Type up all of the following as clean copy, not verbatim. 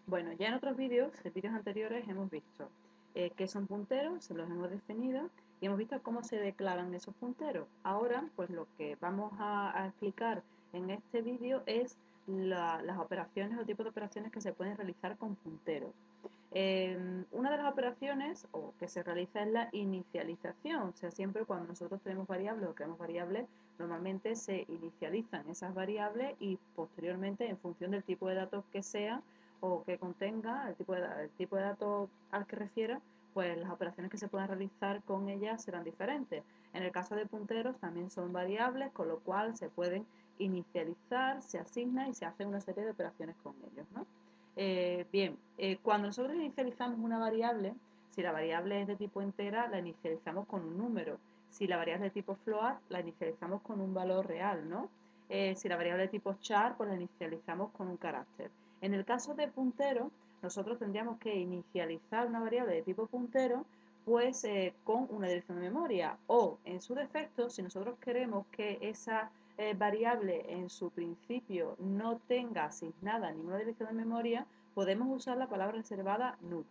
Bueno, ya en otros vídeos anteriores hemos visto qué son punteros, se los hemos definido y hemos visto cómo se declaran esos punteros. Ahora, pues lo que vamos a explicar en este vídeo es las operaciones o tipos de operaciones que se pueden realizar con punteros. Una de las operaciones o que se realiza es la inicialización, o sea, siempre cuando nosotros tenemos variables o creamos variables, normalmente se inicializan esas variables y posteriormente, en función del tipo de datos que sea o que contenga, el tipo de datos al que refiera, pues las operaciones que se puedan realizar con ellas serán diferentes. En el caso de punteros también son variables, con lo cual se pueden inicializar, se asigna y se hace una serie de operaciones con ellos, ¿no? Cuando nosotros inicializamos una variable, si la variable es de tipo entera, la inicializamos con un número. Si la variable es de tipo float, la inicializamos con un valor real, ¿no? Si la variable es de tipo char, pues la inicializamos con un carácter. En el caso de puntero, nosotros tendríamos que inicializar una variable de tipo puntero pues con una dirección de memoria o en su defecto, si nosotros queremos que esa variable en su principio no tenga asignada ninguna dirección de memoria, podemos usar la palabra reservada null.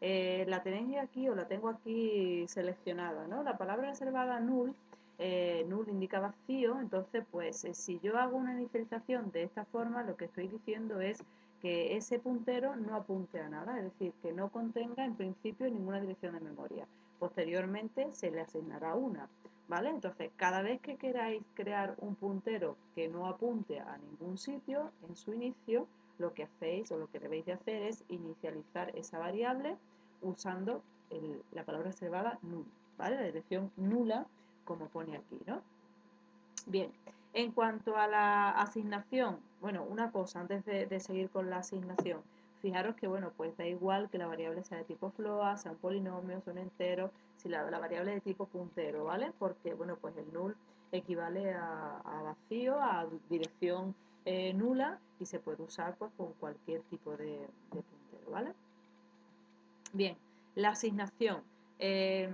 La tenéis aquí o la tengo aquí seleccionada, ¿no? La palabra reservada null, null indica vacío, entonces pues si yo hago una inicialización de esta forma, lo que estoy diciendo es que ese puntero no apunte a nada, es decir, que no contenga en principio ninguna dirección de memoria. Posteriormente se le asignará una, ¿vale? Entonces, cada vez que queráis crear un puntero que no apunte a ningún sitio en su inicio, lo que hacéis o lo que debéis de hacer es inicializar esa variable usando la palabra reservada null, ¿vale? La dirección nula, como pone aquí, ¿no? Bien, en cuanto a la asignación, bueno, una cosa antes de seguir con la asignación, fijaros que, bueno, pues da igual que la variable sea de tipo float, sea un polinomio, sea un entero, si la variable es de tipo puntero, ¿vale? Porque, bueno, pues el null equivale a vacío, a dirección nula y se puede usar pues con cualquier tipo de puntero, ¿vale? Bien, la asignación. Eh,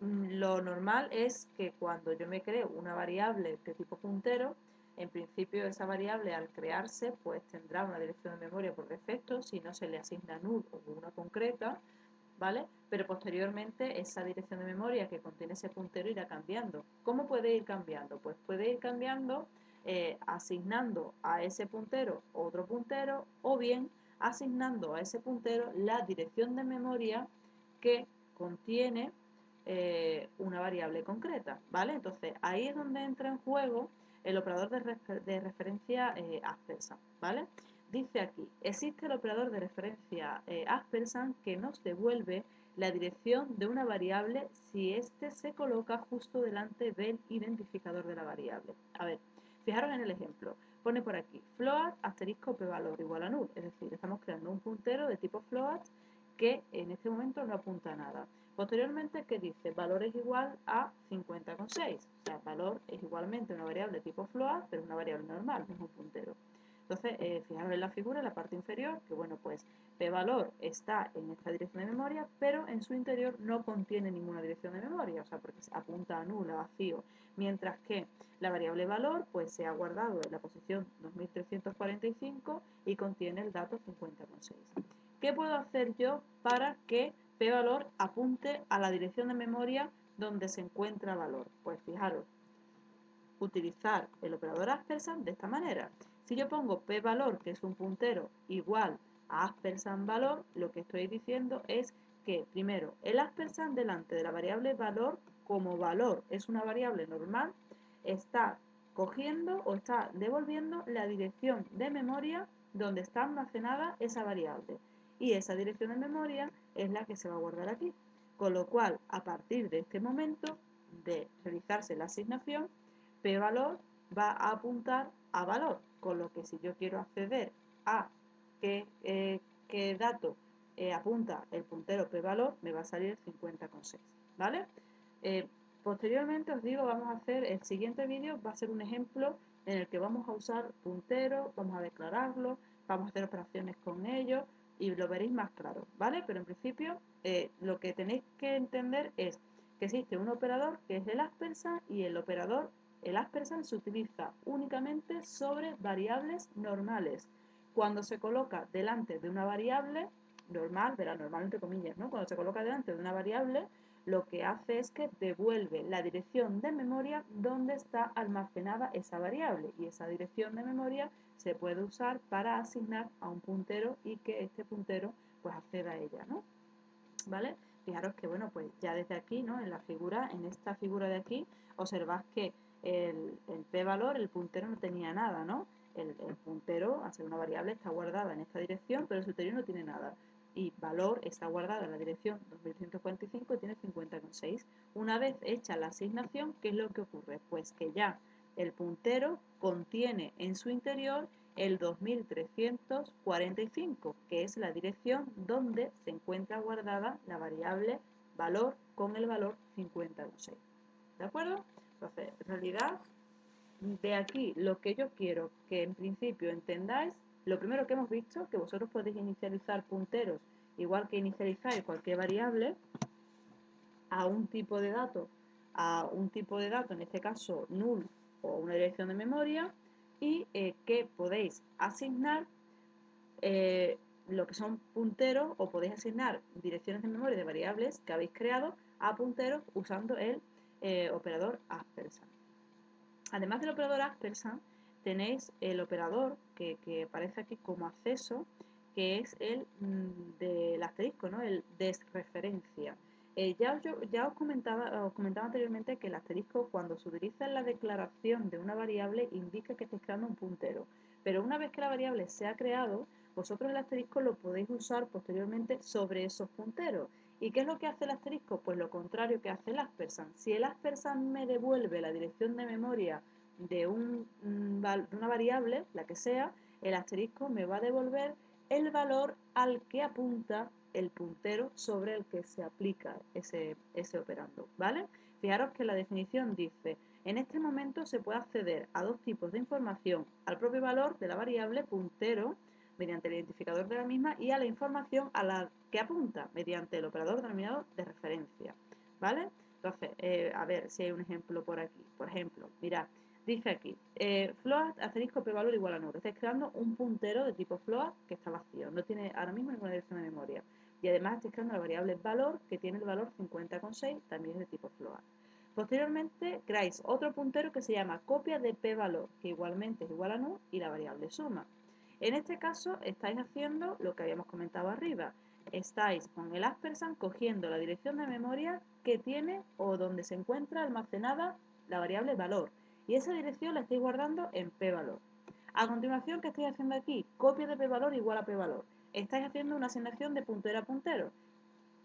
lo normal es que cuando yo me creo una variable de tipo puntero, en principio esa variable al crearse pues tendrá una dirección de memoria por defecto si no se le asigna null o una concreta, ¿vale? Pero posteriormente esa dirección de memoria que contiene ese puntero irá cambiando. ¿Cómo puede ir cambiando? Pues puede ir cambiando asignando a ese puntero otro puntero o bien asignando a ese puntero la dirección de memoria que contiene una variable concreta, ¿vale? Entonces ahí es donde entra en juego el operador de referencia Aspersan, ¿vale? Dice aquí, existe el operador de referencia Aspersan que nos devuelve la dirección de una variable si éste se coloca justo delante del identificador de la variable. A ver, fijaros en el ejemplo. Pone por aquí, float asterisco p-valor igual a null. Es decir, estamos creando un puntero de tipo float que en este momento no apunta a nada. Posteriormente, ¿qué dice? Valor es igual a 50,6. O sea, valor es igualmente una variable tipo float, pero es una variable normal, no es un puntero. Entonces, fijaros en la figura, en la parte inferior, que bueno, pues p-valor está en esta dirección de memoria, pero en su interior no contiene ninguna dirección de memoria, o sea, porque apunta a null, a vacío, mientras que la variable valor pues se ha guardado en la posición 2345 y contiene el dato 50,6. ¿Qué puedo hacer yo para que p-valor apunte a la dirección de memoria donde se encuentra valor? Pues fijaros, utilizar el operador Aspersan de esta manera. Si yo pongo p-valor, que es un puntero, igual a Aspersan valor, lo que estoy diciendo es que, primero, el Aspersan delante de la variable valor, como valor es una variable normal, está cogiendo o está devolviendo la dirección de memoria donde está almacenada esa variable. Y esa dirección de memoria es la que se va a guardar aquí. Con lo cual, a partir de este momento de realizarse la asignación, p-valor va a apuntar a valor, con lo que si yo quiero acceder a qué dato apunta el puntero p-valor, me va a salir 50,6, ¿vale? Eh, Posteriormente os digo, vamos a hacer, el siguiente vídeo va a ser un ejemplo en el que vamos a usar puntero, vamos a declararlo, vamos a hacer operaciones con ellos y lo veréis más claro, ¿vale? Pero en principio lo que tenéis que entender es que existe un operador que es el Aspersan y el Aspersan se utiliza únicamente sobre variables normales. cuando se coloca delante de una variable normal, verá, normal entre comillas, ¿no? Cuando se coloca delante de una variable, lo que hace es que devuelve la dirección de memoria donde está almacenada esa variable, y esa dirección de memoria se puede usar para asignar a un puntero y que este puntero pues acceda a ella, ¿no? ¿Vale? Fijaros que, bueno, pues ya desde aquí, ¿no? En la figura, en esta figura de aquí, observad que el p-valor, el puntero no tenía nada, ¿no? El puntero, al ser una variable, está guardada en esta dirección, pero el ulterior no tiene nada. Y valor está guardada en la dirección 2145 y tiene 50,6. Una vez hecha la asignación, ¿qué es lo que ocurre? Pues que ya el puntero contiene en su interior el 2345, que es la dirección donde se encuentra guardada la variable valor con el valor 50,6. ¿De acuerdo? Entonces, en realidad, de aquí lo que yo quiero que en principio entendáis, lo primero que hemos visto, que vosotros podéis inicializar punteros igual que inicializáis cualquier variable a un tipo de dato, en este caso null o una dirección de memoria, y que podéis asignar lo que son punteros, o podéis asignar direcciones de memoria de variables que habéis creado a punteros usando el operador aspersan. Además del operador aspersan, tenéis el operador que aparece aquí como acceso, que es el del asterisco, ¿no? El desreferencia. Ya os comentaba anteriormente que el asterisco, cuando se utiliza en la declaración de una variable, indica que estáis creando un puntero. Pero una vez que la variable se ha creado, vosotros el asterisco lo podéis usar posteriormente sobre esos punteros. ¿Y qué es lo que hace el asterisco? Pues lo contrario que hace el aspersan. Si el aspersan me devuelve la dirección de memoria de una variable, la que sea, el asterisco me va a devolver el valor al que apunta el puntero sobre el que se aplica ese operando, ¿vale? Fijaros que la definición dice: en este momento se puede acceder a dos tipos de información: al propio valor de la variable puntero mediante el identificador de la misma, y a la información a la que apunta mediante el operador denominado de referencia, ¿vale? Entonces, a ver si hay un ejemplo por aquí. Por ejemplo, mirad, dice aquí, float asterisco p-valor igual a null. Estáis creando un puntero de tipo float que está vacío, no tiene ahora mismo ninguna dirección de memoria. Y además estáis creando la variable valor, que tiene el valor 50,6, también es de tipo float. Posteriormente creáis otro puntero que se llama copia de p-valor, que igualmente es igual a null, y la variable suma. En este caso estáis haciendo lo que habíamos comentado arriba. Estáis con el aspersan cogiendo la dirección de memoria que tiene o donde se encuentra almacenada la variable valor, y esa dirección la estáis guardando en p-valor. A continuación, ¿qué estáis haciendo aquí? Copia de p-valor igual a p-valor. Estáis haciendo una asignación de puntero a puntero.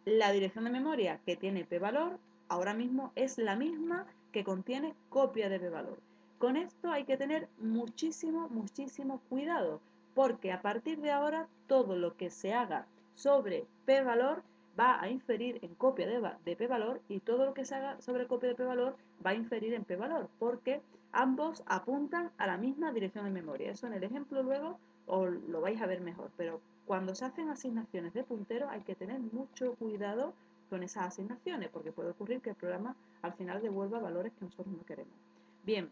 La dirección de memoria que tiene p-valor ahora mismo es la misma que contiene copia de p-valor. Con esto hay que tener muchísimo cuidado, porque a partir de ahora todo lo que se haga sobre p-valor va a inferir en copia de p-valor, y todo lo que se haga sobre copia de p-valor va a inferir en p-valor, porque ambos apuntan a la misma dirección de memoria. Eso en el ejemplo luego os lo vais a ver mejor, pero cuando se hacen asignaciones de punteros hay que tener mucho cuidado con esas asignaciones, porque puede ocurrir que el programa al final devuelva valores que nosotros no queremos. Bien,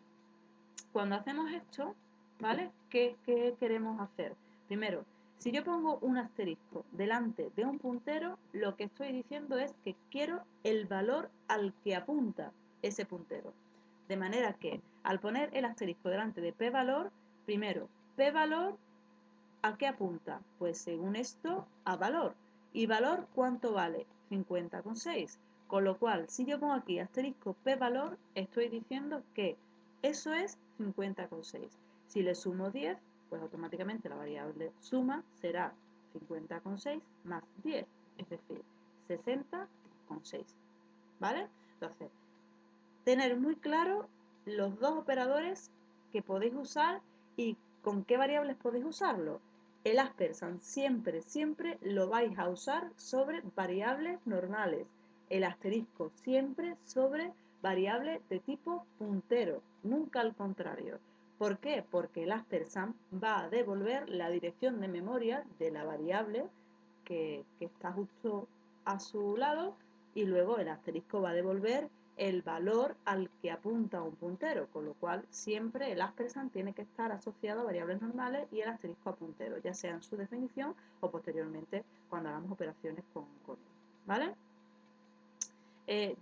cuando hacemos esto, ¿vale? ¿Qué queremos hacer? Primero, si yo pongo un asterisco delante de un puntero, lo que estoy diciendo es que quiero el valor al que apunta ese puntero. De manera que al poner el asterisco delante de p-valor, primero, p-valor, ¿a qué apunta? Pues según esto, a valor. ¿Y valor cuánto vale? 50,6. Con lo cual, si yo pongo aquí asterisco p-valor, estoy diciendo que eso es 50,6. Si le sumo 10, pues automáticamente la variable suma será 50,6 más 10, es decir, 60,6. ¿Vale? Entonces, tener muy claro los dos operadores que podéis usar y con qué variables podéis usarlo. El aspersan siempre lo vais a usar sobre variables normales. El asterisco siempre sobre variables de tipo puntero, nunca al contrario. ¿Por qué? Porque el aspersan va a devolver la dirección de memoria de la variable que está justo a su lado, y luego el asterisco va a devolver el valor al que apunta un puntero, con lo cual siempre el ampersand tiene que estar asociado a variables normales y el asterisco a punteros, ya sea en su definición o posteriormente cuando hagamos operaciones con ellos, ¿vale?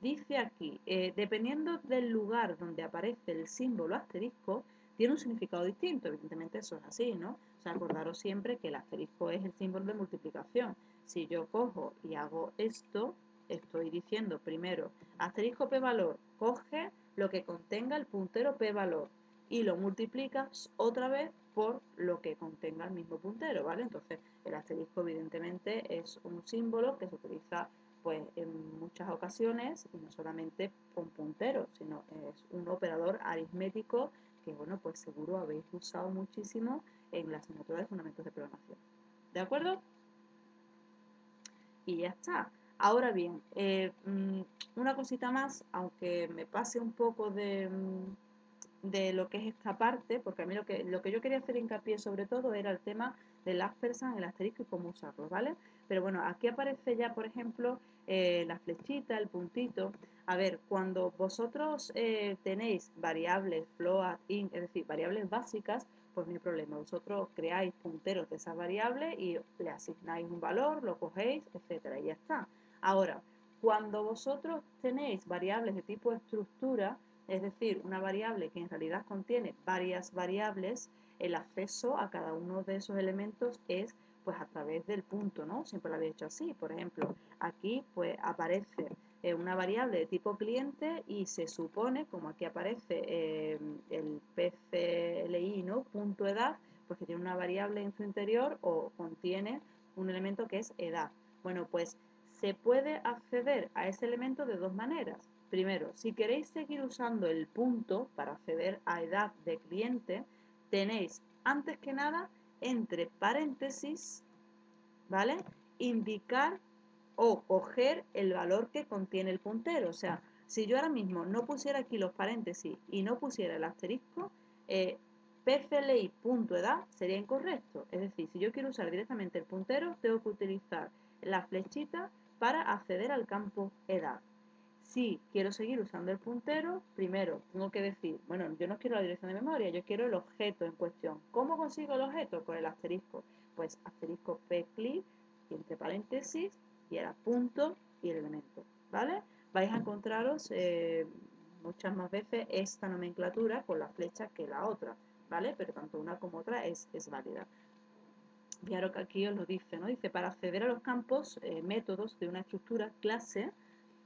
Dice aquí, dependiendo del lugar donde aparece el símbolo asterisco, tiene un significado distinto. Evidentemente eso es así, ¿no? O sea, acordaros siempre que el asterisco es el símbolo de multiplicación. Si yo cojo y hago esto, estoy diciendo primero, asterisco p valor, coge lo que contenga el puntero p valor y lo multiplicas otra vez por lo que contenga el mismo puntero, ¿vale? Entonces, el asterisco evidentemente es un símbolo que se utiliza pues en muchas ocasiones, y no solamente con punteros, sino es un operador aritmético que, bueno, pues seguro habéis usado muchísimo en la asignatura de fundamentos de programación. ¿De acuerdo? Y ya está. Ahora bien, una cosita más, aunque me pase un poco de lo que es esta parte, porque a mí lo que yo quería hacer hincapié sobre todo era el tema del ampersand, el asterisco y cómo usarlo, ¿vale? Pero bueno, aquí aparece ya, por ejemplo, la flechita, el puntito. A ver, cuando vosotros tenéis variables float, int, es decir, variables básicas, pues no hay problema. Vosotros creáis punteros de esas variables y le asignáis un valor, lo cogéis, etcétera, y ya está. Ahora, cuando vosotros tenéis variables de tipo estructura, es decir, una variable que en realidad contiene varias variables, el acceso a cada uno de esos elementos es pues a través del punto, ¿no? Siempre lo había hecho así. Por ejemplo, aquí pues aparece una variable de tipo cliente y se supone, como aquí aparece el PCLI, ¿no? Punto edad, pues que tiene una variable en su interior o contiene un elemento que es edad. Bueno, pues se puede acceder a ese elemento de dos maneras. Primero, si queréis seguir usando el punto para acceder a edad de cliente, tenéis antes que nada entre paréntesis, ¿vale? Indicar o coger el valor que contiene el puntero. O sea, si yo ahora mismo no pusiera aquí los paréntesis y no pusiera el asterisco, pcli.edad sería incorrecto. Es decir, si yo quiero usar directamente el puntero, tengo que utilizar la flechita para acceder al campo edad. Si quiero seguir usando el puntero, primero tengo que decir, bueno, yo no quiero la dirección de memoria, yo quiero el objeto en cuestión. ¿Cómo consigo el objeto? Con el asterisco. Pues asterisco pcli, entre paréntesis, y era punto y el elemento, ¿vale? Vais a encontraros muchas más veces esta nomenclatura con la flecha que la otra, ¿vale? Pero tanto una como otra es válida. Claro que aquí os lo dice, ¿no? Dice, para acceder a los campos, métodos de una estructura clase,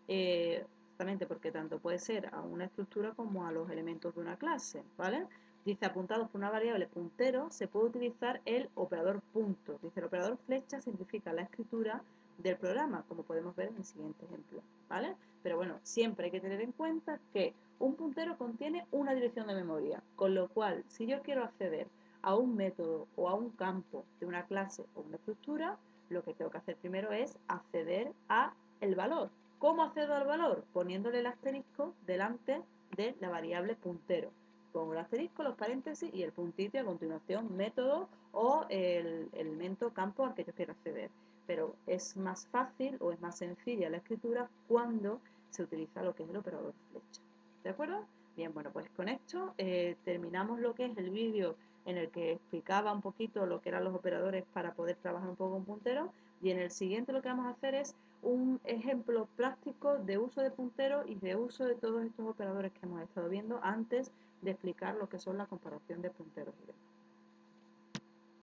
exactamente porque tanto puede ser a una estructura como a los elementos de una clase, ¿vale? Dice, apuntados por una variable puntero, se puede utilizar el operador punto. Dice, el operador flecha simplifica la escritura del programa, como podemos ver en el siguiente ejemplo, ¿vale? Pero bueno, siempre hay que tener en cuenta que un puntero contiene una dirección de memoria, con lo cual, si yo quiero acceder a un método o a un campo de una clase o una estructura, lo que tengo que hacer primero es acceder a el valor. ¿Cómo accedo al valor? Poniéndole el asterisco delante de la variable puntero. Pongo el asterisco, los paréntesis y el puntito y a continuación método o el elemento campo al que yo quiero acceder. Pero es más fácil o es más sencilla la escritura cuando se utiliza lo que es el operador flecha. ¿De acuerdo? Bien, bueno, pues con esto terminamos lo que es el vídeo en el que explicaba un poquito lo que eran los operadores para poder trabajar un poco con punteros, y en el siguiente lo que vamos a hacer es un ejemplo práctico de uso de punteros y de uso de todos estos operadores que hemos estado viendo antes de explicar lo que son la comparación de punteros y demás.